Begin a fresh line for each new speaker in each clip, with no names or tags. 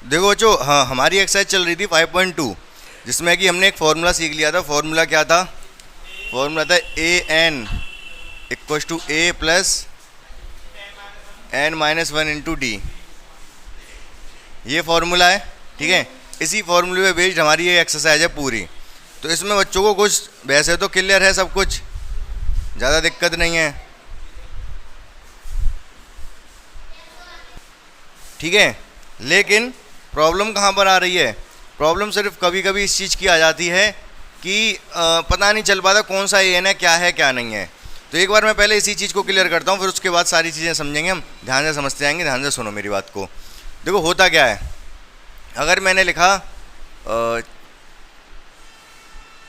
देखो बच्चों, हाँ हमारी एक्सरसाइज चल रही थी 5.2, जिसमें कि हमने एक फॉर्मूला सीख लिया था। फॉर्मूला क्या था? फॉर्मूला था A N equal to A plus n-1 into D. ये फॉर्मूला है, ठीक है। इसी फॉर्मूले पे बेस्ड हमारी ये एक्सरसाइज है पूरी। तो इसमें बच्चों को कुछ वैसे तो क्लियर है सब कुछ, ज़्यादा दिक्कत नहीं है, ठीक है। लेकिन प्रॉब्लम कहाँ पर आ रही है? प्रॉब्लम सिर्फ कभी कभी इस चीज़ की आ जाती है कि पता नहीं चल पाता कौन सा एन है क्या नहीं है। तो एक बार मैं पहले इसी चीज़ को क्लियर करता हूँ, फिर उसके बाद सारी चीज़ें समझेंगे हम, ध्यान से समझते जाएंगे। ध्यान से सुनो मेरी बात को। देखो होता क्या है, अगर मैंने लिखा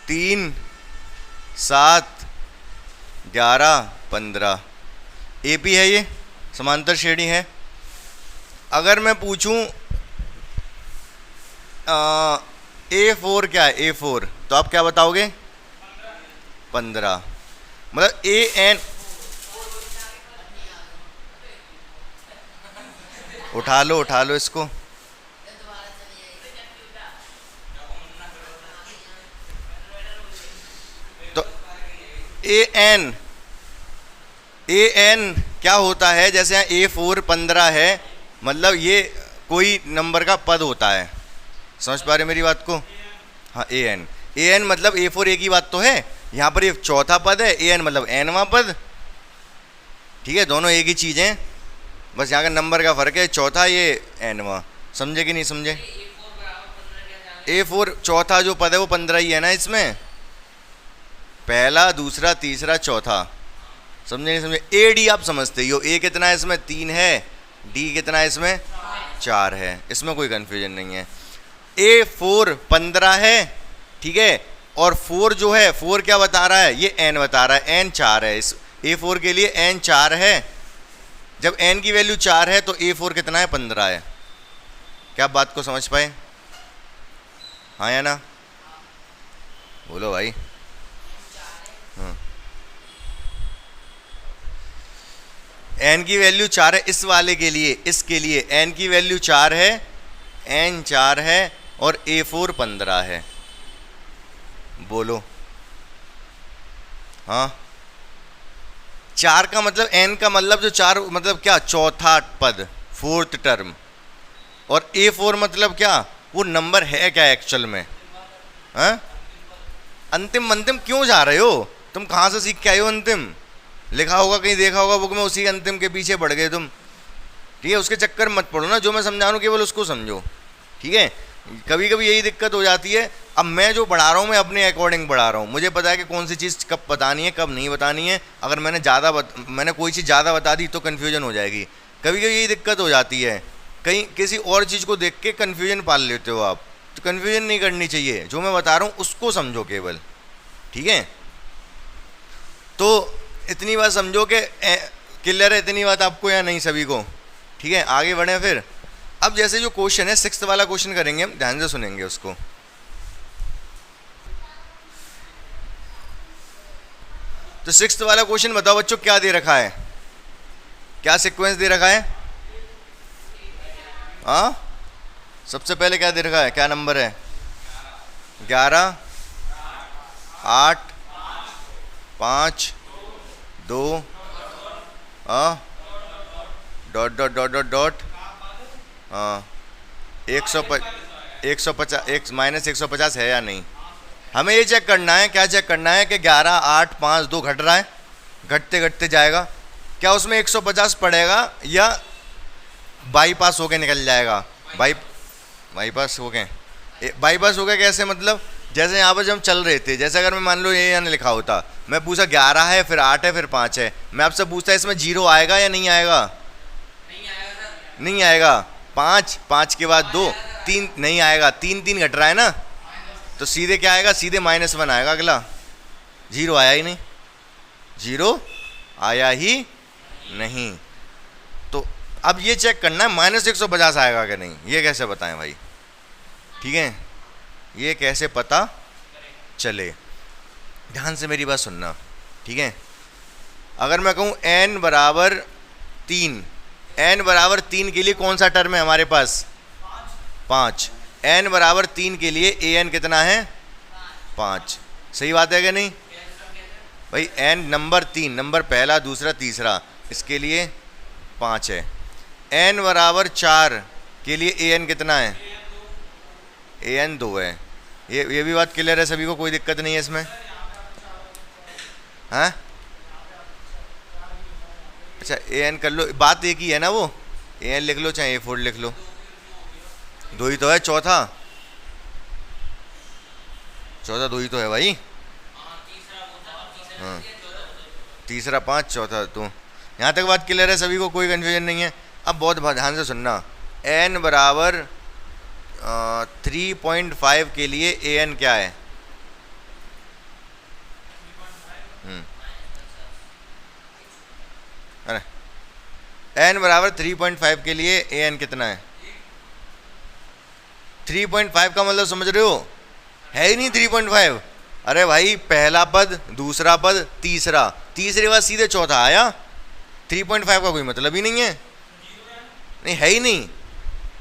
3, 7, 11, 15 AP है, ये समांतर श्रेणी है। अगर मैं पूछूं A4 क्या है, A4, तो आप क्या बताओगे? 15। मतलब AN, उठा लो इसको। तो AN क्या होता है? जैसे यहाँ A4 15 है, मतलब ये कोई नंबर का पद होता है। समझ पा रहे मेरी बात को? हाँ, AN मतलब A4 एक ही बात तो है। यहाँ पर ये चौथा पद है, AN मतलब nवां पद, ठीक है। दोनों एक ही चीज़ हैं, बस यहाँ का नंबर का फ़र्क है। चौथा ये nवां। समझे कि नहीं समझे? A4 चौथा जो पद है वो 15 ही है ना इसमें, पहला, दूसरा, तीसरा, चौथा। समझे नहीं समझे? AD आप समझते ही हो। A कितना है इसमें? 3 है। D कितना है इसमें? 4 है। इसमें कोई कन्फ्यूजन नहीं है। A4 15 है, ठीक है। और 4 जो है, 4 क्या बता रहा है? ये n बता रहा है, n 4 है। इस A4 के लिए n 4 है। जब n की वैल्यू 4 है तो A4 कितना है? 15 है। क्या आप बात को समझ पाए? हाँ या ना? बोलो भाई। हाँ, n की वैल्यू 4 है इस वाले के लिए, इसके लिए n की वैल्यू 4 है, n 4 है और A4 15 है। बोलो। हाँ, 4 का मतलब, n का मतलब जो 4 मतलब क्या? चौथा पद, 4th टर्म। और A4 मतलब क्या? वो नंबर है क्या एक्चुअल में? हाँ, अंतिम अंतिम क्यों जा रहे हो तुम? कहाँ से सीख के आए हो अंतिम? लिखा होगा कहीं, देखा होगा बुक में, उसी अंतिम के पीछे बढ़ गए तुम, ठीक है। उसके चक्कर मत पड़ो ना, जो मैं समझा रहा हूँ केवल उसको समझो, ठीक है। कभी कभी यही दिक्कत हो जाती है। अब मैं जो पढ़ा रहा हूँ, मैं अपने अकॉर्डिंग पढ़ा रहा हूँ, मुझे पता है कि कौन सी चीज़ कब बतानी है, कब नहीं बतानी है। अगर मैंने कोई चीज़ ज़्यादा बता दी तो कन्फ्यूजन हो जाएगी। कभी कभी यही दिक्कत हो जाती है, कहीं किसी और चीज़ को देख के कन्फ्यूजन पाल लेते हो आप। तो कन्फ्यूजन नहीं करनी चाहिए, जो मैं बता रहा हूँ उसको समझो केवल, ठीक है। तो इतनी बात समझो कि क्लियर है इतनी बात आपको या नहीं सभी को? ठीक है, आगे बढ़ें फिर। अब जैसे जो क्वेश्चन है 6th वाला क्वेश्चन करेंगे हम, ध्यान से सुनेंगे उसको। तो 6th वाला क्वेश्चन बताओ बच्चों, क्या दे रखा है? क्या सीक्वेंस दे रखा है? हाँ, सबसे पहले क्या दे रखा है? क्या नंबर है? 11, 8, 5, 2, dot dot dot dot dot, हाँ, 150, एक माइनस 150 है या नहीं? हमें ये चेक करना है। क्या चेक करना है? कि 11, 8, 5, 2 घट रहा है, घटते घटते जाएगा, क्या उसमें 150 पड़ेगा या बाईपास होके निकल जाएगा? बाईपास हो गए। बाईपास हो गया कैसे? मतलब जैसे यहाँ पर जब हम चल रहे थे, जैसे अगर मैं मान लो ये यहाँ लिखा होता, मैं पूछा 11 है, फिर 8 है, फिर 5 है, मैं आपसे पूछता इसमें 0 आएगा या नहीं आएगा? नहीं आएगा। 5 के बाद 2, 3 नहीं आएगा। 3 घट रहा है ना, तो सीधे क्या आएगा? सीधे -1 आएगा। अगला 0 आया ही नहीं, 0 आया ही नहीं। तो अब ये चेक करना है -150 आएगा कि नहीं। ये कैसे बताएं भाई? ठीक है, ये कैसे पता चले? ध्यान से मेरी बात सुनना, ठीक है। अगर मैं कहूँ n बराबर 3, n बराबर 3 के लिए कौन सा टर्म है हमारे पास? 5। n बराबर 3 के लिए ए एन कितना है? 5। सही बात है कि नहीं भाई? n नंबर 3, नंबर पहला दूसरा तीसरा, इसके लिए 5 है। n बराबर 4 के लिए ए एन कितना है? ए एन 2 है। ये भी बात क्लियर है सभी को? कोई दिक्कत नहीं है इसमें? हाँ अच्छा, ए एन कर लो, बात एक ही है ना, वो ए एन लिख लो चाहे ए 4 लिख लो, 2 ही तो है। चौथा 2 ही तो है भाई। हाँ, तीसरा 5, चौथा 2। यहाँ तक बात क्लियर है सभी को? कोई कन्फ्यूजन नहीं है? अब बहुत ध्यान से सुनना। n बराबर 3.5 के लिए ए एन क्या है? अरे n बराबर 3.5 के लिए ए एन कितना है? 3.5 का मतलब समझ रहे हो? है ही नहीं 3.5। अरे भाई, पहला पद, दूसरा पद, तीसरा, तीसरे बाद सीधे चौथा आया। 3.5 का कोई मतलब ही नहीं है। नहीं, है ही नहीं,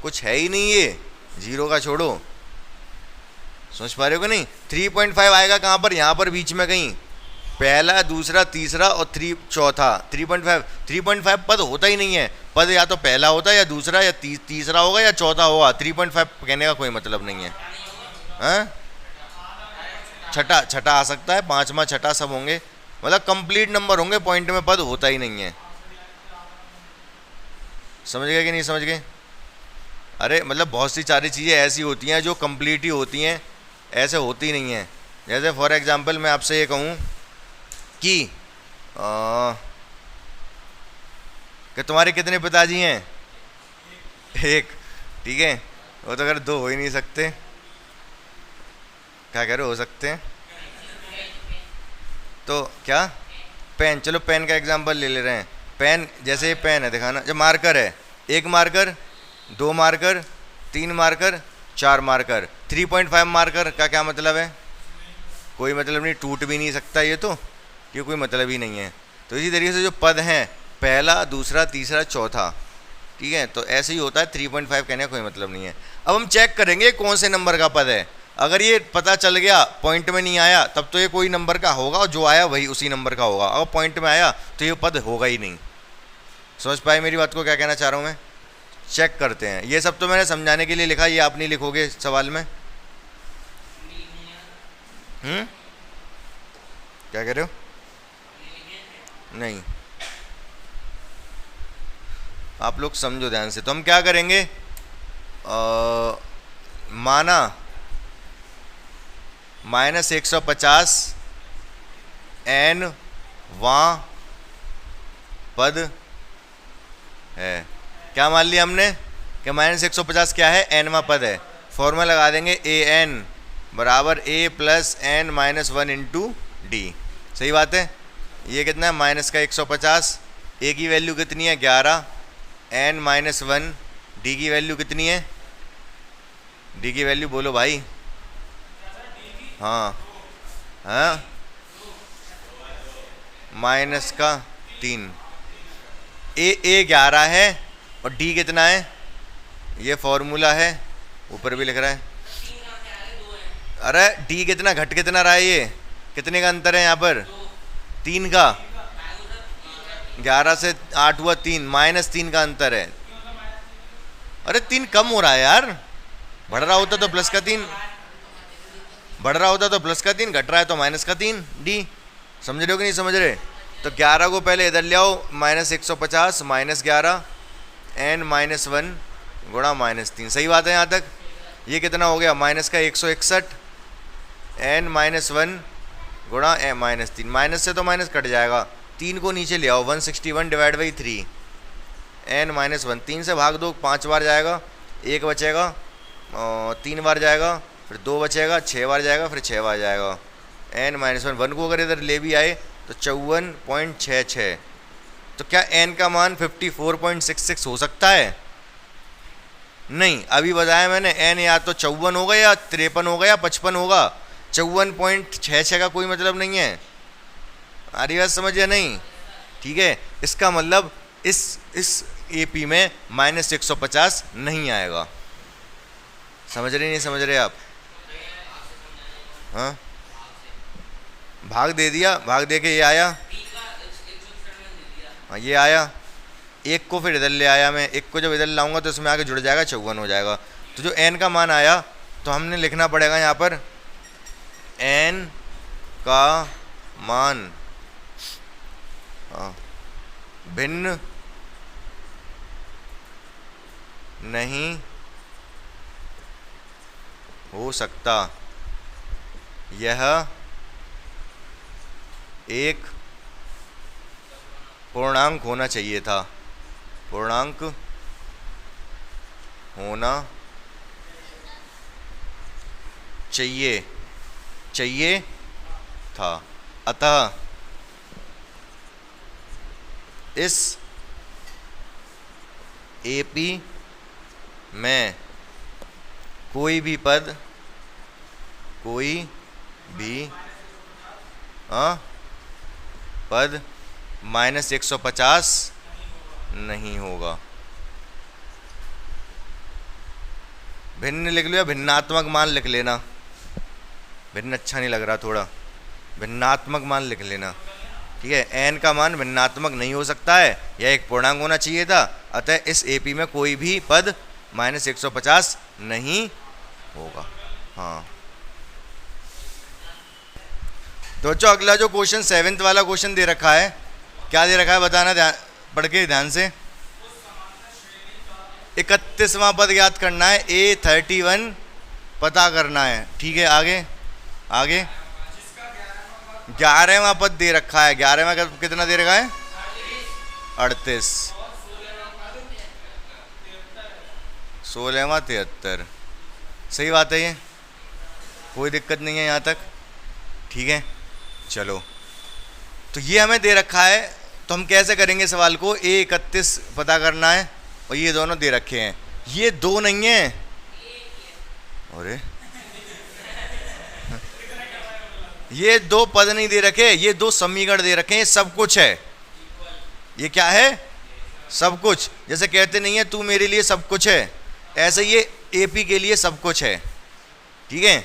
कुछ है ही नहीं, ये जीरो का छोड़ो। समझ पा रहे हो कि नहीं? 3.5 आएगा कहाँ पर? यहाँ पर बीच में कहीं, पहला दूसरा तीसरा और 3 चौथा। 3.5 पद होता ही नहीं है। पद या तो पहला होता है या दूसरा या तीसरा होगा या चौथा होगा। 3.5 कहने का कोई मतलब नहीं है। हाँ, छठा आ सकता है, पांचवा छठा सब होंगे, मतलब कंप्लीट नंबर होंगे, पॉइंट में पद होता ही नहीं है। समझ गए कि नहीं समझ गए? अरे मतलब बहुत सी सारी चीज़ें ऐसी होती हैं जो कंप्लीट ही होती हैं, ऐसे होती नहीं हैं। जैसे फॉर एग्जांपल मैं आपसे ये कहूँ कि तुम्हारे कितने पिताजी हैं? एक। ठीक है, वो तो अगर 2 हो ही नहीं सकते। क्या कह रहे हो सकते हैं? तो क्या पेन, चलो पेन का एग्जांपल ले ले रहे हैं। पेन, जैसे ये पेन है, दिखाना। जब मार्कर है, 1 marker, 2 marker, 3 marker, 4 marker. 3.5 marker का क्या मतलब है? कोई मतलब नहीं, टूट भी नहीं सकता ये तो, ये कोई मतलब ही नहीं है। तो इसी तरीके से जो पद हैं, पहला दूसरा तीसरा चौथा, ठीक है, तो ऐसे ही होता है। 3.5 कहने का कोई मतलब नहीं है। अब हम चेक करेंगे कौन से नंबर का पद है। अगर ये पता चल गया, पॉइंट में नहीं आया, तब तो ये कोई नंबर का होगा, और जो आया वही उसी नंबर का होगा। अगर पॉइंट में आया तो ये पद होगा ही नहीं। समझ पाए मेरी बात को? क्या कहना चाह रहा हूँ मैं? चेक करते हैं। ये सब तो मैंने समझाने के लिए लिखा, ये आप नहीं लिखोगे सवाल में। क्या कह रहे हो? नहीं, आप लोग समझो ध्यान से। तो हम क्या करेंगे, माना -150 n वहाँ पद है। क्या मान लिया हमने कि -150 क्या है? n पद है। फॉर्मूला लगा देंगे an बराबर a plus n minus 1 into D. सही बात है? ये कितना है? माइनस का 150, a की वैल्यू कितनी है? 11, n माइनस 1, डी की वैल्यू कितनी है? डी की वैल्यू बोलो भाई। हाँ हाँ, माइनस का 3। ए 11 है और डी कितना है? ये फॉर्मूला है, ऊपर भी लिख रहा है। अरे डी कितना, घट कितना रहा है? ये कितने का अंतर है यहाँ पर? 3 का। 11 से 8 हुआ 3, -3 का अंतर है। अरे 3 कम हो रहा है यार, बढ़ रहा होता तो प्लस का 3, बढ़ रहा होता तो प्लस का 3, घट रहा है तो माइनस का 3 डी। समझ रहे हो कि नहीं समझ रहे? तो 11 को पहले इधर ले आओ, -150 -11 n माइनस 1 गुणा -3। सही बात है यहाँ तक? ये कितना हो गया? माइनस का 161 n माइनस 1 गुणा -3। माइनस से तो माइनस कट जाएगा, 3 को नीचे ले आओ, 161 डिवाइड बाई 3 n माइनस 1। 3 से भाग दो, 5 बार जाएगा, 1 बचेगा, 3 बार जाएगा, फिर 2 बचेगा, 6 बार जाएगा, फिर 6 बार जाएगा। n माइनस 1 को अगर इधर ले भी आए तो 54.66। तो क्या n का मान 54.66 हो सकता है? नहीं, अभी बताया मैंने, n या तो 54 होगा या 53 होगा या 55 होगा। 54.66 का कोई मतलब नहीं है। आ रही बात समझ या नहीं? ठीक है, इसका मतलब इस AP में -150 नहीं आएगा। समझ रहे नहीं समझ रहे आप? हाँ, भाग दे दिया, भाग दे के ये आया, हाँ ये आया, एक को फिर इधर ले आया मैं, एक को जब इधर लाऊंगा तो इसमें आके जुड़ जाएगा, 54 हो जाएगा। तो जो n का मान आया तो हमने लिखना पड़ेगा यहाँ पर n का मान भिन्न नहीं हो सकता, यह एक पूर्णांक होना चाहिए था, पूर्णांक होना चाहिए था। अतः इस एपी में कोई भी पद -150 नहीं होगा। भिन्न लिख लो या भिन्नात्मक मान लिख लेना, भिन्न अच्छा नहीं लग रहा, थोड़ा भिन्नात्मक मान लिख लेना, ठीक है। n का मान भिन्नात्मक नहीं हो सकता है, यह एक पूर्णांक होना चाहिए था, अतः इस एपी में कोई भी पद -150 नहीं होगा। हाँ तो बच्चों अगला जो क्वेश्चन 7th वाला क्वेश्चन दे रखा है, क्या दे रखा है बताना, ध्यान पढ़ के ध्यान से। 31वां पद ज्ञात करना है, A31 पता करना है, ठीक है। आगे आगे 11वां पद दे रखा है, 11वां कितना दे रखा है 38, 16वां 73, सही बात है, ये कोई दिक्कत नहीं है यहाँ तक, ठीक है। चलो तो ये हमें दे रखा है, तो हम कैसे करेंगे सवाल को, A31 पता करना है और ये दोनों दे रखे हैं, ये दो नहीं है, अरे ये दो पद नहीं दे रखे, ये दो समीकरण दे रखे हैं, ये सब कुछ है, ये क्या है सब कुछ। जैसे कहते नहीं है तू मेरे लिए सब कुछ है, ऐसे ये एपी के लिए सब कुछ है, ठीक है।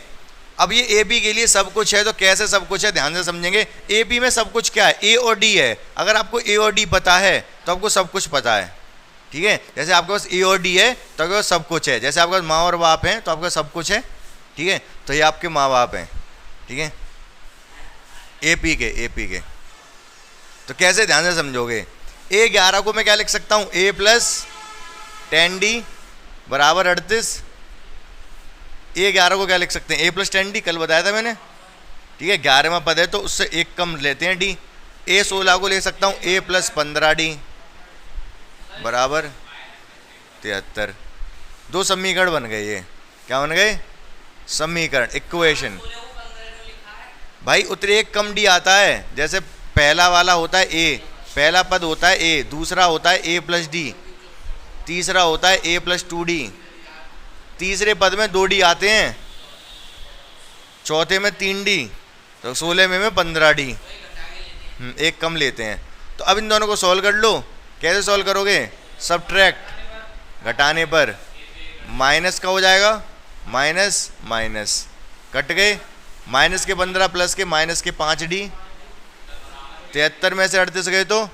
अब ये एपी के लिए सब कुछ है तो कैसे सब कुछ है, ध्यान से समझेंगे। एपी में सब कुछ क्या है, ए और डी है, अगर आपको ए और डी पता है तो आपको सब कुछ पता है, ठीक है। जैसे आपके पास ए और डी है तो आपके पास सब कुछ है, जैसे आपके पास माँ और बाप हैं तो आपका सब कुछ है, ठीक है। तो ये आपके माँ बाप हैं, ठीक है, एपी के। तो कैसे ध्यान से समझोगे, A11 को मैं क्या लिख सकता हूँ, A + 10D बराबर 38। A11 को क्या लिख सकते हैं, A + 10D, कल बताया था मैंने, ठीक है। 11वां पद है तो उससे एक कम लेते हैं D। A16 को ले सकता हूँ A + 15D बराबर 73। दो समीकरण बन गए, ये क्या बन गए समीकरण, इक्वेशन। भाई उतने एक कम डी आता है, जैसे पहला वाला होता है A, पहला पद होता है A, दूसरा होता है A + D, तीसरा होता है A + 2D, तीसरे पद में 2D आते हैं, चौथे में 3D, तो 16 में 15D, एक कम लेते हैं। तो अब इन दोनों को सॉल्व कर लो, कैसे सॉल्व करोगे, सब्ट्रैक्ट, घटाने पर माइनस का हो जाएगा, माइनस माइनस कट गए, माइनस के 15 प्लस के माइनस के 5D, 73 में से 38 गए तो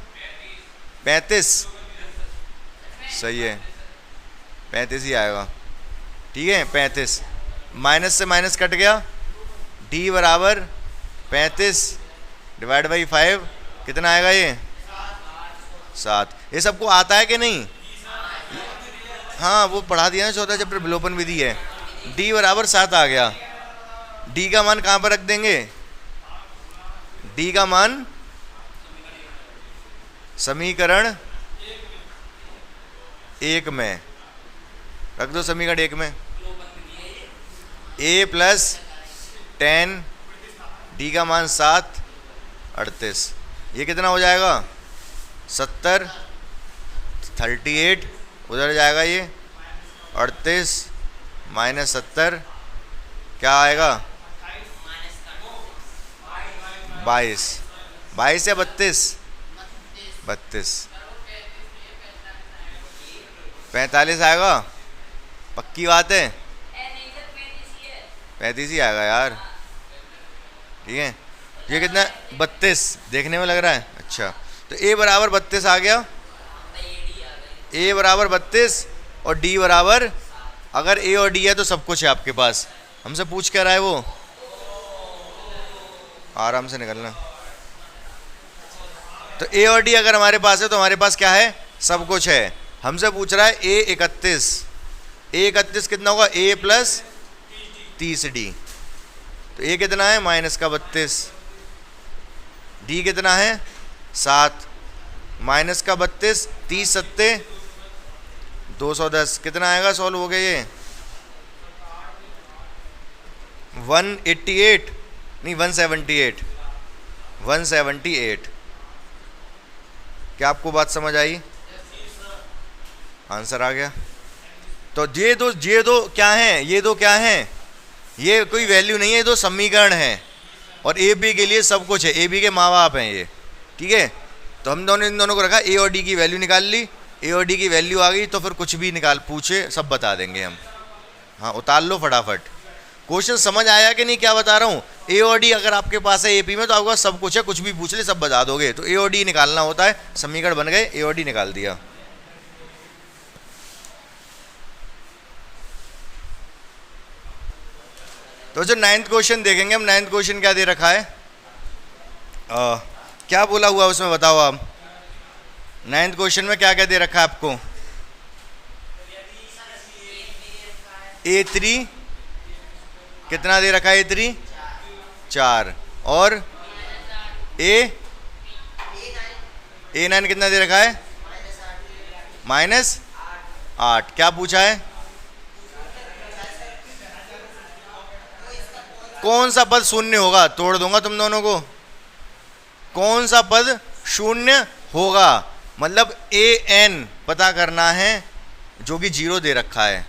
35, सही है 35 ही आएगा, ठीक है 35, माइनस से माइनस कट गया, D बराबर 35 डिवाइड बाई 5 कितना आएगा, ये 7। ये सबको आता है कि नहीं, हाँ वो पढ़ा दिया ना, चौथा चैप्टर विलोपन विधि है। D बराबर 7 आ गया, D का मान कहाँ पर रख देंगे, D का मान समीकरण 1 में रख दो, समीकरण 1 में A + 10 D का मान 7 38, ये कितना हो जाएगा 70, 38 उधर जाएगा, ये 38 माइनस 70 क्या आएगा 22, 22 या 32, 45 आएगा, पक्की बात है, 35 ही आएगा यार। ठीक है, ये कितना है 32, देखने में लग रहा है। अच्छा, तो a बराबर 32 आ गया, a बराबर 32 और d बराबर, अगर a और d है तो सब कुछ है आपके पास। हमसे पूछ क्या रहा है वो, आराम से निकलना। तो a और d अगर हमारे पास है तो हमारे पास क्या है, सब कुछ है। हमसे पूछ रहा है a 31, a 31 कितना होगा, a प्लस 30d। तो a कितना है माइनस का 32, d कितना है 7, माइनस का 32, 30 सत्ते 210, कितना आएगा, सॉल्व हो गया ये 188 नहीं 178, 178। क्या आपको बात समझ आई, आंसर आ गया। तो ये दो क्या हैं, ये दो क्या हैं, ये कोई वैल्यू नहीं है, ये दो समीकरण हैं और ए बी के लिए सब कुछ है, ए बी के माँ बाप हैं ये। ठीक है, तो हम दोनों इन दोनों को रखा, ए और डी की वैल्यू निकाल ली, ए और डी की वैल्यू आ गई तो फिर कुछ भी निकाल पूछे सब बता देंगे हम। हाँ उतार लो फटाफट। क्वेश्चन समझ आया कि नहीं क्या बता रहा हूँ। ए और डी अगर आपके पास है एपी में तो आपके पास सब कुछ है, कुछ भी पूछ ले सब बता दोगे। तो ए और डी निकालना होता है, समीकरण बन गए, ए और डी निकाल दिया। तो जो 9th क्वेश्चन देखेंगे हम, 9th क्वेश्चन क्या दे रखा है, क्या बोला हुआ उसमें बताओ आप। 9th क्वेश्चन में क्या क्या दे रखा है आपको, A3 कितना दे रखा है, A3 4 और A9 कितना दे रखा है -8। क्या पूछा है, कौन सा पद शून्य होगा, तोड़ दूंगा तुम दोनों को। कौन सा पद शून्य होगा, मतलब an पता करना है जो कि 0 दे रखा है,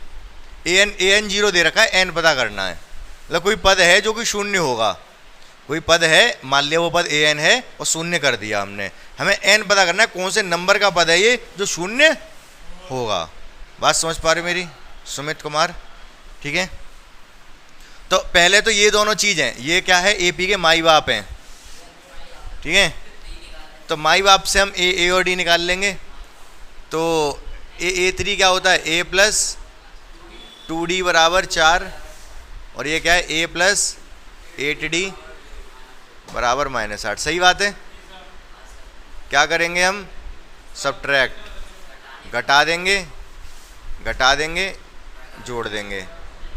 an 0 दे रखा है, n पता करना है। मतलब कोई पद है जो कि शून्य होगा, कोई पद है, मान लिया वो पद an है और शून्य कर दिया हमने, हमें n पता करना है कौन से नंबर का पद है ये जो शून्य होगा। बात समझ पा रहे मेरी सुमित कुमार। ठीक है, तो पहले तो ये दोनों चीज़ हैं, ये क्या है, एपी के माई बाप हैं। ठीक है, तो माई बाप से हम ए और डी निकाल लेंगे। तो A3 क्या होता है, a प्लस 2d बराबर 4 और ये क्या है, a प्लस 8d बराबर -8। सही बात है। क्या करेंगे हम, सब्ट्रैक्ट, घटा देंगे जोड़ देंगे,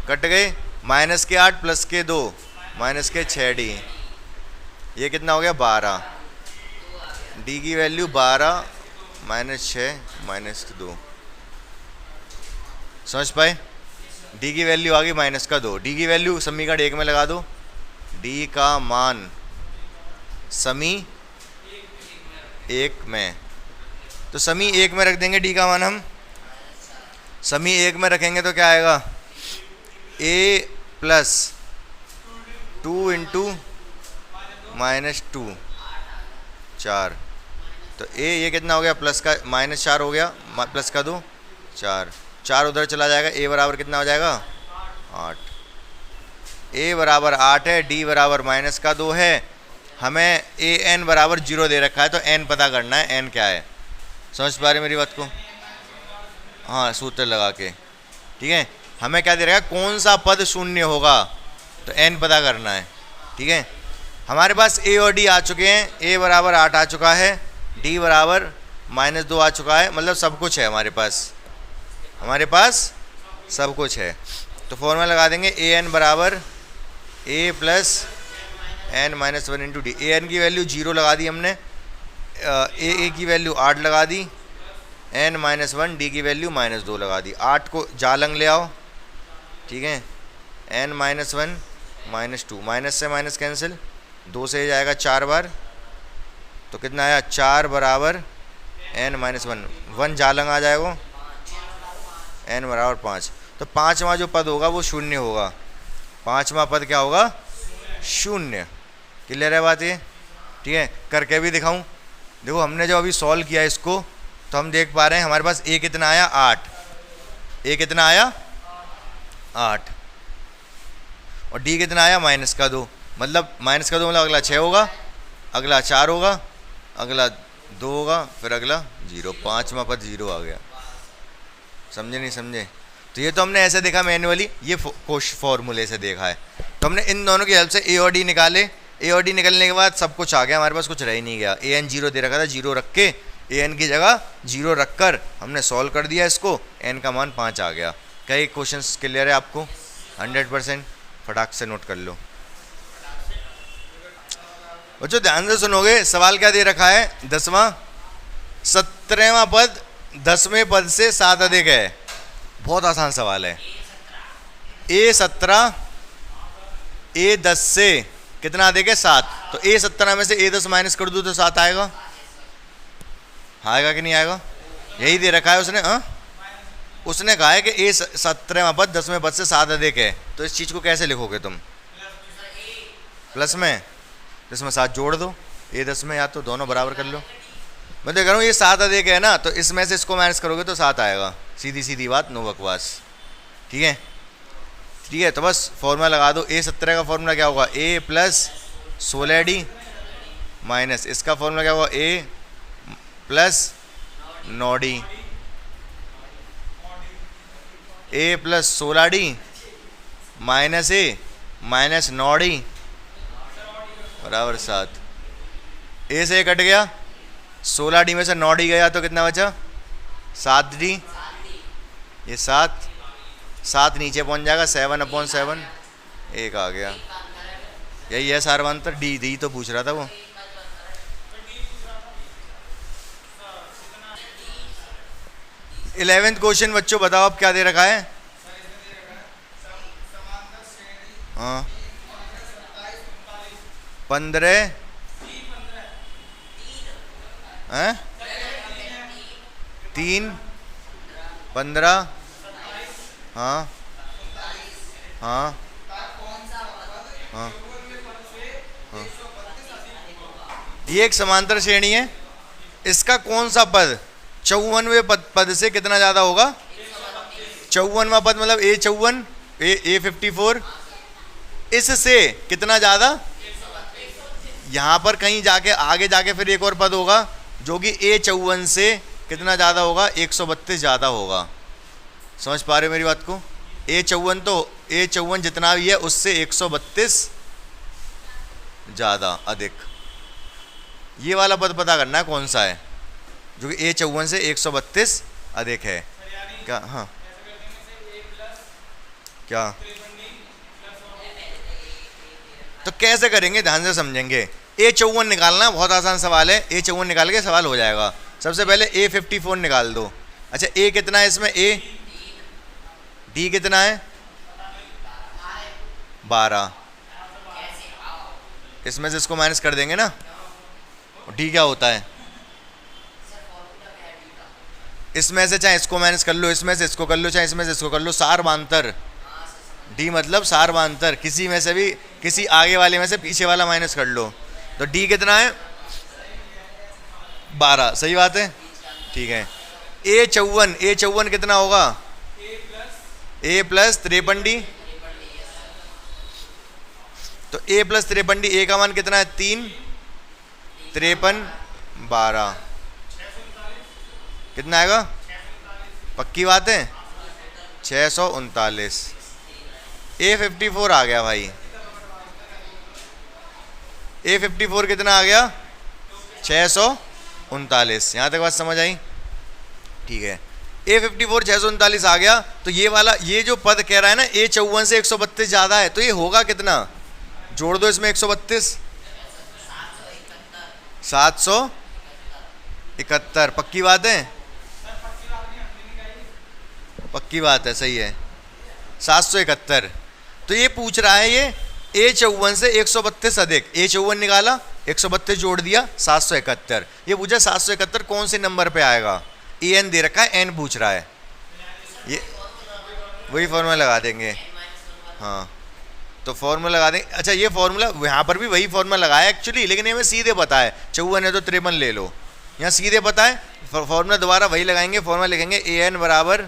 कट गए, -8 प्लस के 2 -6d, ये कितना हो गया 12, d की वैल्यू 12 -6 -2। समझ पाए, d की वैल्यू आ गई -2, d की वैल्यू समीकरण 1 में लगा दो, d का मान समी 1 में, तो समी 1 में रख देंगे d का मान हम, समी 1 में रखेंगे तो क्या आएगा, a प्लस 2 इंटू -2 4, तो a ये कितना हो गया, प्लस का -4 हो गया, प्लस का 2 4 उधर चला जाएगा, a बराबर कितना हो जाएगा 8, a बराबर 8 है, d बराबर -2 है, हमें an बराबर 0 दे रखा है तो n पता करना है, n क्या है। समझ पा रहे मेरी बात को, हाँ सूत्र लगा के। ठीक है, हमें क्या दे रखा है, कौन सा पद शून्य होगा, तो n पता करना है। ठीक है, हमारे पास a और d आ चुके हैं, a बराबर 8 आ चुका है, d बराबर -2 आ चुका है, मतलब सब कुछ है हमारे पास सब कुछ है। तो फॉर्मूला लगा देंगे, an बराबर a plus n -1 into D. an की वैल्यू 0 लगा दी हमने, a की वैल्यू 8 लगा दी, n -1, d की वैल्यू -2 लगा दी। 8 को जालंग ले आओ, ठीक है, n -1 -2, माइनस से माइनस कैंसिल, 2 से जाएगा 4 बार, तो कितना आया 4 बराबर n -1, 1 जालंग आ जाएगा, n बराबर 5। तो पाँचवा जो पद होगा वो शून्य होगा, पाँचवा पद क्या होगा, शून्य। क्लियर है बात ये। ठीक है, करके भी दिखाऊं, देखो हमने जो अभी सॉल्व किया इसको तो हम देख पा रहे हैं हमारे पास a कितना आया 8, a कितना आया 8, और डी कितना आया -2, मतलब -2 मतलब अगला 6 होगा, अगला 4 होगा, अगला 2 होगा, फिर अगला 0, 5वां पद 0 आ गया। समझे नहीं समझे? तो ये तो हमने ऐसे देखा मैन्युअली, ये फॉर्मूले से देखा है। तो हमने इन दोनों की हेल्प से ए और डी निकाले। ए और डी निकलने के बाद सब कुछ आ गया हमारे पास, कुछ रह ही नहीं गया। ए एन 0 दे रखा था, 0 रख के ए एन की जगह 0 रख कर हमने सॉल्व कर दिया इसको, एन का मान 5 आ गया। कई क्वेश्चन क्लियर है आपको? 100% फटाक से नोट कर लो बच्चों, ध्यान से सुनोगे। सवाल क्या दे रखा है? 10वां 17वां पद 10वें पद से 7 अधिक है। बहुत आसान सवाल है। A17 A10 से कितना अधिक है? 7। तो A17 में से A10 माइनस कर दूँ तो 7 आएगा? आएगा कि नहीं आएगा? यही दे रखा है उसने। उसने कहा है कि A17वां पद 10वें पद से 7 अधिक है। तो इस चीज़ को कैसे लिखोगे तुम? प्लस में, इसमें 7 जोड़ दो, A10 में, या तो दोनों बराबर कर लो। मैं तो कह रहा हूँ ये 7 अधिक है ना, तो इसमें से इसको माइनस करोगे तो 7 आएगा। सीधी सीधी बात, नो बकवास। ठीक है, ठीक है। तो बस फॉर्मूला लगा दो। A17 का फॉर्मूला क्या होगा? A प्लस 16D माइनस इसका फॉर्मूला क्या होगा? A plus 9D। A plus 16D minus A minus 9D बराबर 7। A से A कट गया, 16D में से 9D गया तो कितना बचा? 7D। ये 7 नीचे पहुंच जाएगा, 7/7 1 आ गया। यही है सार्वंतर। डी तो पूछ रहा था वो। इलेवेंथ क्वेश्चन बच्चों बताओ अब क्या दे रखा है? हाँ 15 3 15 हाँ हाँ हाँ हाँ। ये एक समांतर श्रेणी है। इसका कौन सा पद 54वें पद से कितना ज़्यादा होगा? 54वां पद मतलब A54 A54 इससे कितना ज़्यादा? यहाँ पर कहीं जाके आगे जाके फिर एक और पद होगा जो कि A54 से कितना ज़्यादा होगा? 132 ज़्यादा होगा। समझ पा रहे हो मेरी बात को? A54 तो A54 जितना भी है उससे 132 ज़्यादा अधिक। ये वाला पद पता करना है कौन सा है जो कि A54 से 132 अधिक है। क्या? हाँ क्या? तो कैसे करेंगे? ध्यान से समझेंगे। A54 निकालना बहुत आसान सवाल है। A54 निकाल के सवाल हो जाएगा। सबसे पहले A54 निकाल दो। अच्छा A कितना है इसमें? A D कितना है? 12। इसमें से इसको माइनस कर देंगे ना। D क्या होता है? इसमें से चाहे इसको माइनस कर लो, इसमें से इसको कर लो, चाहे इसमें से इसको कर लो, सार्वंतर। D मतलब सार्वंतर। किसी में से भी, किसी आगे वाले में से पीछे वाला माइनस कर लो। तो D कितना है? 12। सही बात है, ठीक है। A54 कितना होगा? A plus 53D। तो A प्लस 53D, A का मान कितना है? 3 53 12 कितना आएगा? पक्की बात है, 639। A54 आ गया भाई। A54 कितना आ गया? 639। यहाँ तक बात समझ आई? ठीक है। A54 639 आ गया। तो ये वाला, ये जो पद कह रहा है ना A54 से 132 ज़्यादा है, तो ये होगा कितना? जोड़ दो इसमें 132, 771। पक्की बात है? पक्की बात है, सही है, 771। तो ये पूछ रहा है ये A54 से 132 अधिक। A54 निकाला, 132 जोड़ दिया, 771। ये पूछा 771 कौन से नंबर पे आएगा? AN दे रखा है, N पूछ रहा है। ये वही फॉर्मूला लगा देंगे। हाँ तो फॉर्मूला लगा देंगे। अच्छा ये फॉर्मूला यहाँ पर भी वही फॉर्मूला लगाया एक्चुअली, लेकिन हमें सीधे पता है 54 है तो 53 ले लो। यहाँ सीधे पता है, फॉर्मूला दोबारा वही लगाएंगे। फॉर्मूला लिखेंगे AN बराबर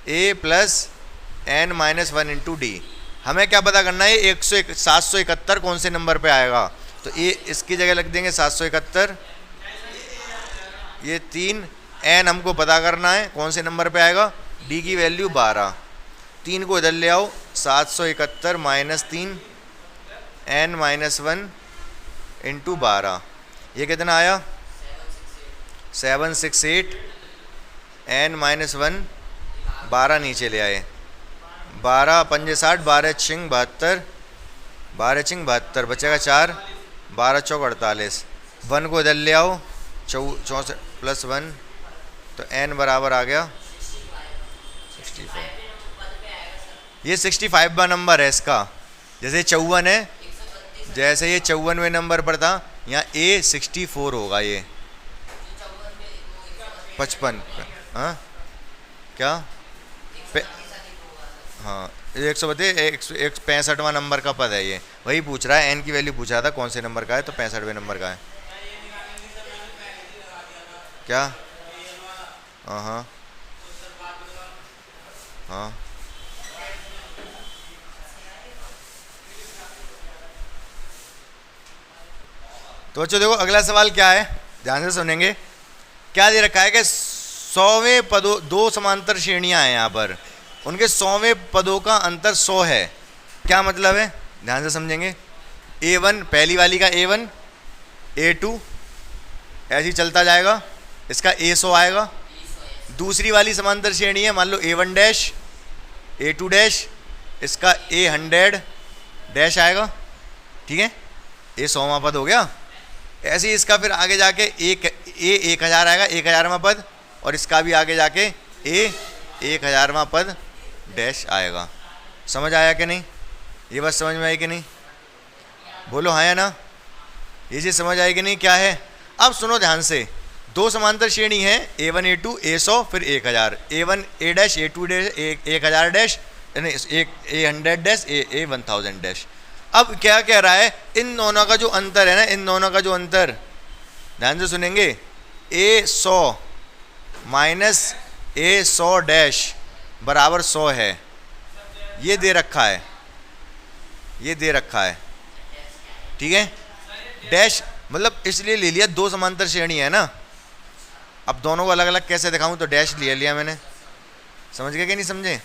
A plus N minus 1 into D। हमें क्या पता करना है, 771 कौन से नंबर पे आएगा, तो ये इसकी जगह लग देंगे 771, ये 3, एन हमको पता करना है कौन से नंबर पे आएगा, डी की वैल्यू 12, 3 को इधर ले आओ, 771 माइनस 3 एन माइनस 1 इंटू 12, ये कितना आया 768, एन माइनस 1, 12 नीचे ले आए, 12 पंजे 60, 12 छिंग 72, 12 छिंग 72, बचेगा 4, 12 चौक 48, 1 को इधर ले आओ, 64 प्लस 1, तो एन बराबर आ गया 65। ये 65वां नंबर है इसका, जैसे 54 है, जैसे ये 54वें नंबर पर था, यहाँ ए 64 होगा, ये 55, हाँ क्या हाँ 165वां नंबर का पद है ये, वही पूछ रहा है, एन की वैल्यू पूछ रहा था कौन से नंबर का है, तो 65वें नंबर का है क्या। हाँ हाँ हाँ तो बच्चों देखो अगला सवाल क्या है, ध्यान से सुनेंगे। क्या दे रखा है कि 100वें पदों, 2 समांतर श्रेणियां हैं यहाँ पर, उनके 100वें पदों का अंतर 100 है। क्या मतलब है, ध्यान से समझेंगे। A1 पहली वाली का A1, A2 ऐसे ही चलता जाएगा, इसका A100 आएगा। दूसरी वाली समांतर श्रेणी है, मान लो A1 डैश, A2 डैश, इसका A100 डैश आएगा, ठीक है, A100वां पद हो गया। ऐसे ही इसका फिर आगे जाके A1000 आएगा, 1000वां पद, और इसका भी आगे जाके A1000वां पद डैश आएगा। समझ आया कि नहीं, ये बात समझ में आई कि नहीं, बोलो हाँ या ना, ये चीज़ समझ आई कि नहीं, क्या है। अब सुनो ध्यान से, 2 समांतर श्रेणी है, A1 A2 A100 फिर 1000, A1 A dash A2 dash 1000 dash, A100 dash A1000 dash. अब क्या कह रहा है, इन दोनों का जो अंतर है ना, इन दोनों का जो अंतर, ध्यान से सुनेंगे, A100 माइनस A100 डैश बराबर 100 है, ये दे रखा है, ये दे रखा है, ठीक है। डैश मतलब इसलिए ले लिया, 2 समांतर श्रेणी है ना, अब दोनों को अलग अलग कैसे दिखाऊं, तो डैश ले लिया मैंने, समझ गए कि नहीं समझे।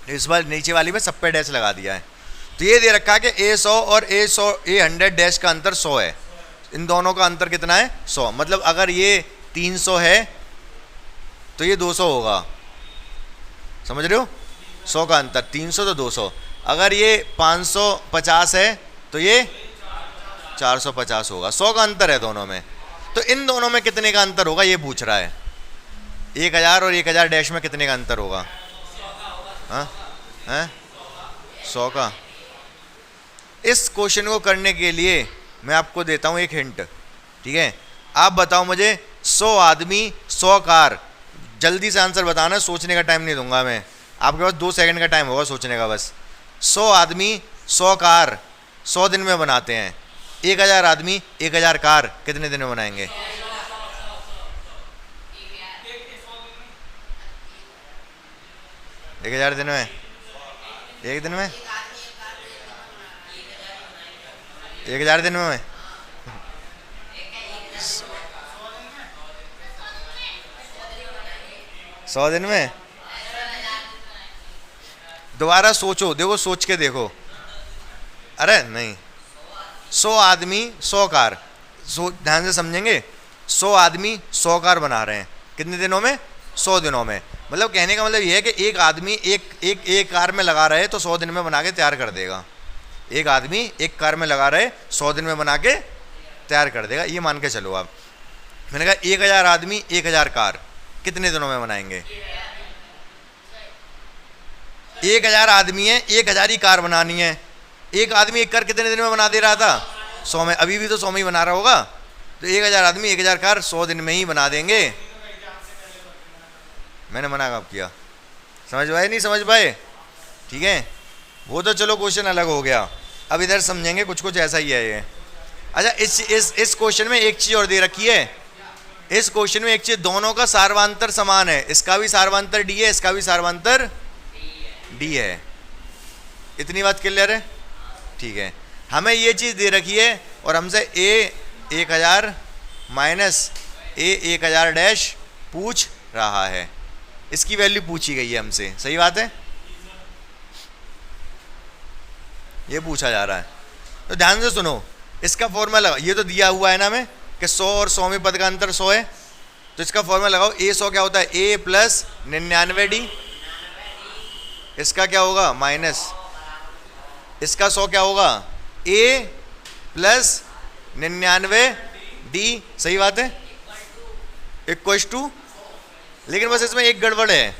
इस बार नीचे वाली में सब पे डैश लगा दिया है। तो ये दे रखा है कि A100 और A100 डैश का अंतर 100 है, इन दोनों का अंतर कितना है 100, मतलब अगर ये 300 है तो ये 200 होगा, समझ रहे हो, 100 का अंतर, 300 तो 200, अगर ये 550 है तो ये 450 होगा, 100 का अंतर है दोनों में। तो इन दोनों में कितने का अंतर होगा ये पूछ रहा है, 1000 और 1000 डैश में कितने का अंतर होगा, हाँ हैं 100 का। इस क्वेश्चन को करने के लिए मैं आपको देता हूं एक हिंट, ठीक है। आप बताओ मुझे, 100 आदमी 100 कार, जल्दी से आंसर बताना, सोचने का टाइम नहीं दूंगा मैं, आपके पास 2 सेकंड का टाइम होगा सोचने का बस। 100 आदमी 100 कार 100 दिन में बनाते हैं, 1000 आदमी 1000 कार कितने दिन में बनाएंगे, 1000 दिन में, एक दिन में, 1000 दिन में 100 दिन में। दोबारा सोचो, देखो सोच के देखो, अरे नहीं, 100 आदमी 100 कार, ध्यान से समझेंगे, 100 आदमी 100 कार बना रहे हैं कितने दिनों में, 100 दिनों में। मतलब कहने का मतलब ये है कि एक आदमी एक कार में लगा रहे तो 100 दिन में बना के तैयार कर देगा, एक आदमी एक कार में लगा रहे 100 दिन में बना के तैयार कर देगा, ये मान के चलो आप। मैंने कहा 1000 आदमी 1000 कार कितने दिनों में बनाएंगे, 1000 आदमी है, 1000 ही कार बनानी है, एक आदमी एक कार कितने दिन में बना दे रहा था, 100 में, अभी भी तो 100 में ही बना रहा होगा, तो 1000 आदमी 1000 कार 100 दिन में ही बना देंगे। मैंने मना कब किया, समझ पाए नहीं समझ पाए, ठीक है, वो तो चलो क्वेश्चन अलग हो गया। अब इधर समझेंगे, कुछ कुछ ऐसा ही है ये। अच्छा, इस क्वेश्चन में एक चीज और दे रखी है, इस क्वेश्चन में एक चीज, दोनों का सार्वांतर समान है, इसका भी सार्वांतर डी है, इसका भी सार्वांतर डी है। इतनी बात क्लियर है? ठीक है, हमें ये चीज़ दे रखी है और हमसे ए 1000 माइनस ए 1000 डैश पूछ रहा है, इसकी वैल्यू पूछी गई है हमसे, सही बात है, ये पूछा जा रहा है। तो ध्यान से सुनो, इसका फॉर्मूला लगाओ, ये तो दिया हुआ है ना हमें कि 100 और 100वें पद का अंतर 100 है, तो इसका फॉर्मूला लगाओ, ए 100 क्या होता है, ए प्लस 99d, इसका क्या होगा माइनस, इसका 100 क्या होगा, ए प्लस 99d, सही बात है, इक्वल्स टू, लेकिन बस इसमें एक गड़बड़ है,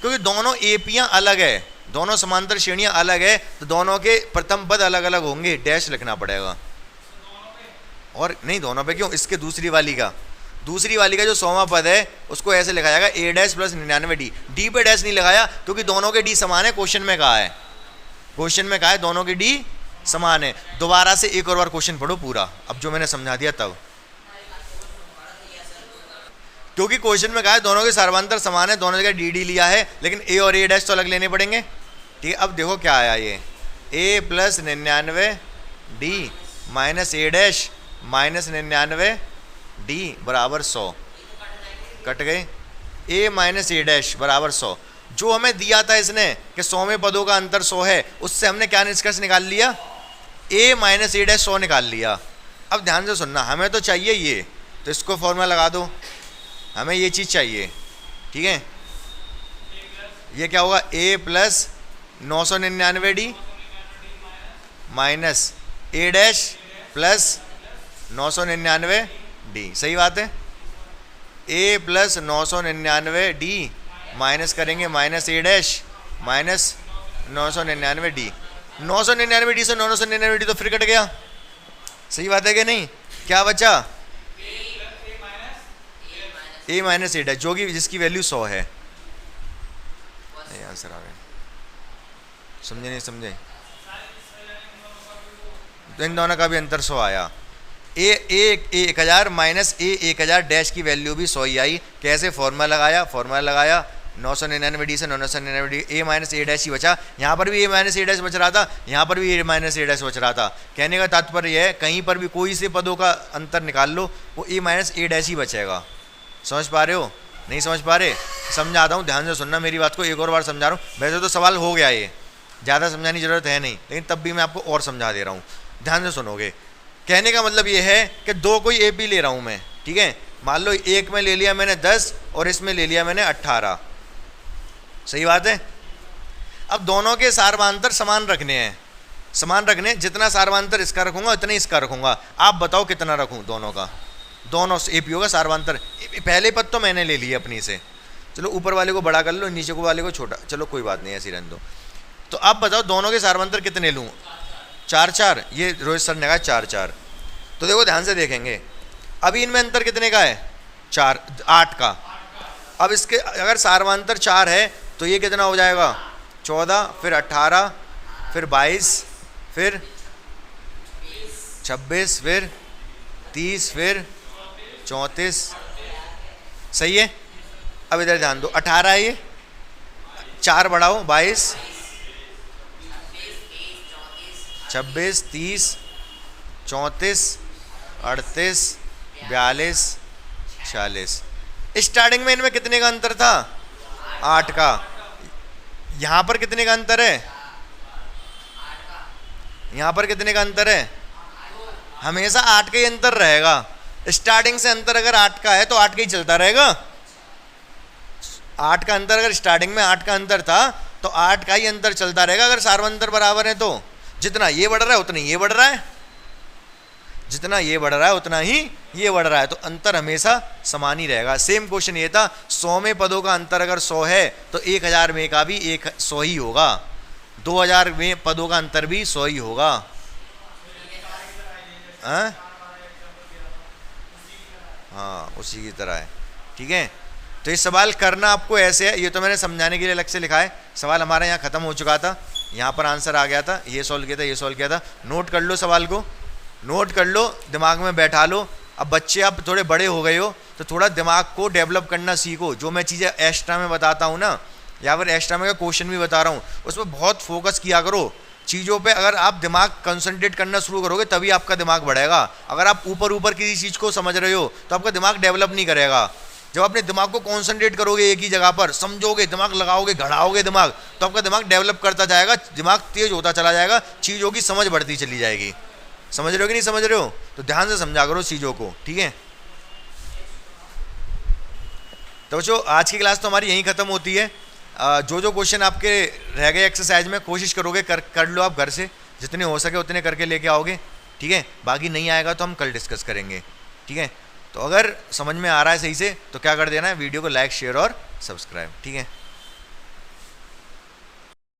क्योंकि दोनों एपियां अलग है, दोनों समांतर श्रेणियां अलग है, तो दोनों के प्रथम पद अलग अलग होंगे, डैश लिखना पड़ेगा। और नहीं दोनों पे क्यों, इसके दूसरी वाली का जो 100वां पद है उसको ऐसे लिखा जाएगा ए डैश प्लस 99d, डी पे डैश नहीं लगाया क्योंकि दोनों के डी समान है, क्वेश्चन में कहा है, क्वेश्चन में कहा है दोनों के डी समान है। दोबारा से एक और बार क्वेश्चन पढ़ो पूरा, अब जो मैंने समझा दिया तब, क्योंकि क्वेश्चन में कहा है दोनों के सर्वांतर समान है, दोनों जगह डी डी लिया है, लेकिन ए और ए डैश तो अलग लेने पड़ेंगे। ठीक है, अब देखो क्या आया, ये ए प्लस 99d माइनस ए डैश माइनस 99d बराबर 100, कट गए, ए माइनस ए डैश बराबर 100, जो हमें दिया था इसने कि 100वें पदों का अंतर 100 है, उससे हमने क्या निष्कर्ष निकाल लिया, ए माइनस ए डैश 100 निकाल लिया। अब ध्यान से सुनना, हमें तो चाहिए ये, तो इसको फॉर्मूला लगा दो, हमें ये चीज़ चाहिए, ठीक है, ये क्या होगा, ए प्लस 999d माइनस ए डैश प्लस 999d, सही बात है, ए प्लस 999d माइनस करेंगे माइनस ए डैश माइनस 999d, 999d से 999d तो फिर कट गया, सही बात है कि नहीं, क्या बचा, ए माइनस ए डैश, जो कि जिसकी वैल्यू 100 है। आंसर आ गया, समझे नहीं समझे, तो इन दोनों का भी अंतर 100 आया, ए 1000 माइनस ए 1000 डैश की वैल्यू भी 100 ही आई। कैसे, फॉर्मूला लगाया 999d से 999d, ए माइनस ए डैश ही बचा, यहाँ पर भी ए माइनस ए डैश बच रहा था, यहाँ पर भी ए माइनस ए डैश बच रहा था। कहने का तात्पर्य है कहीं पर भी कोई से पदों का अंतर निकाल लो, वो ए माइनस ए डैश ही बचेगा। समझ पा रहे हो, नहीं समझ पा रहे, समझाता हूँ, ध्यान से सुनना मेरी बात को, एक और बार समझा रहा हूँ, वैसे तो सवाल हो गया, ये ज़्यादा समझाने की ज़रूरत है नहीं, लेकिन तब भी मैं आपको और समझा दे रहा हूँ, ध्यान से सुनोगे। कहने का मतलब ये है कि दो कोई ए पी ले रहा हूँ मैं, ठीक है, मान लो एक में ले लिया मैंने 10 और इसमें ले लिया मैंने 18, सही बात है। अब दोनों के सार्वधातुक समान रखने हैं, समान रखने, जितना सार्वधातुक इसका रखूंगा उतना ही इसका रखूंगा, आप बताओ कितना रखूं दोनों का, दोनों एपीओ का सार्वधातुक, पहले पद तो मैंने ले लिया अपनी से, चलो ऊपर वाले को बड़ा कर लो, नीचे को वाले को छोटा, चलो कोई बात नहीं, ऐसी रहने दो। तो अब बताओ दोनों के सार्वधातुक कितने लूँ, 4 ये रोहित सर ने कहा 4। तो देखो ध्यान से देखेंगे, अभी इनमें अंतर कितने का है, 8 का। अब इसके अगर सार्वधातुक 4 है तो ये कितना हो जाएगा, 14, फिर 18, फिर 22, फिर 26, फिर 30, फिर 34, सही है। अब इधर ध्यान दो, 18 है ये, 4 बढ़ाओ 22, 26, 30, 34, 38, 42, 46। स्टार्टिंग में इनमें कितने का अंतर था, 8 का। यहाँ पर कितने का अंतर है, यहाँ पर कितने का अंतर है, हमेशा 8 का ही अंतर रहेगा। स्टार्टिंग से अंतर अगर 8 का है तो 8 का ही चलता रहेगा। 8 का अंतर, अगर स्टार्टिंग में 8 का अंतर था तो 8 का ही अंतर चलता रहेगा। अगर सार्वधातुक बराबर है तो जितना ये बढ़ रहा है उतना ये बढ़ रहा है, जितना ये बढ़ रहा है उतना ही ये बढ़ रहा है, तो अंतर हमेशा समान ही रहेगा। सेम क्वेश्चन ये था, 100 में पदों का अंतर अगर 100 है तो 1000 में का भी 100 ही होगा, 2000 में पदों का अंतर भी 100 ही होगा। हाँ उसी की तरह है, ठीक है। तो ये सवाल करना आपको ऐसे है, ये तो मैंने समझाने के लिए अलग से लिखा है। सवाल हमारा यहाँ ख़त्म हो चुका था, यहाँ पर आंसर आ गया था, ये सॉल्व किया था, ये सॉल्व किया था। नोट कर लो, सवाल को नोट कर लो, दिमाग में बैठा लो। अब बच्चे आप थोड़े बड़े हो गए हो तो थोड़ा दिमाग को डेवलप करना सीखो। जो मैं चीज़ें एक्स्ट्रा में बताता हूँ ना, या फिर एक्स्ट्रा में का क्वेश्चन भी बता रहा हूँ, उसमें बहुत फोकस किया करो चीज़ों पे। अगर आप दिमाग कंसंट्रेट करना शुरू करोगे तभी आपका दिमाग बढ़ेगा। अगर आप ऊपर ऊपर किसी चीज़ को समझ रहे हो तो आपका दिमाग डेवलप नहीं करेगा। जब अपने दिमाग को कॉन्सेंट्रेट करोगे, एक ही जगह पर समझोगे, दिमाग लगाओगे, घड़ाओगे दिमाग, तो आपका दिमाग डेवलप करता जाएगा, दिमाग तेज होता चला जाएगा, चीज़ों की समझ बढ़ती चली जाएगी। समझ रहे हो कि नहीं समझ रहे हो? तो ध्यान से समझा करो चीज़ों को, ठीक है। तो बच्चों आज की क्लास तो हमारी यहीं ख़त्म होती है। जो जो क्वेश्चन आपके रह गए एक्सरसाइज में, कोशिश करोगे कर लो आप घर से, जितने हो सके उतने करके लेके आओगे, ठीक है। बाकी नहीं आएगा तो हम कल डिस्कस करेंगे, ठीक है। तो अगर समझ में आ रहा है सही से तो क्या कर देना है, वीडियो को लाइक, शेयर और सब्सक्राइब, ठीक है।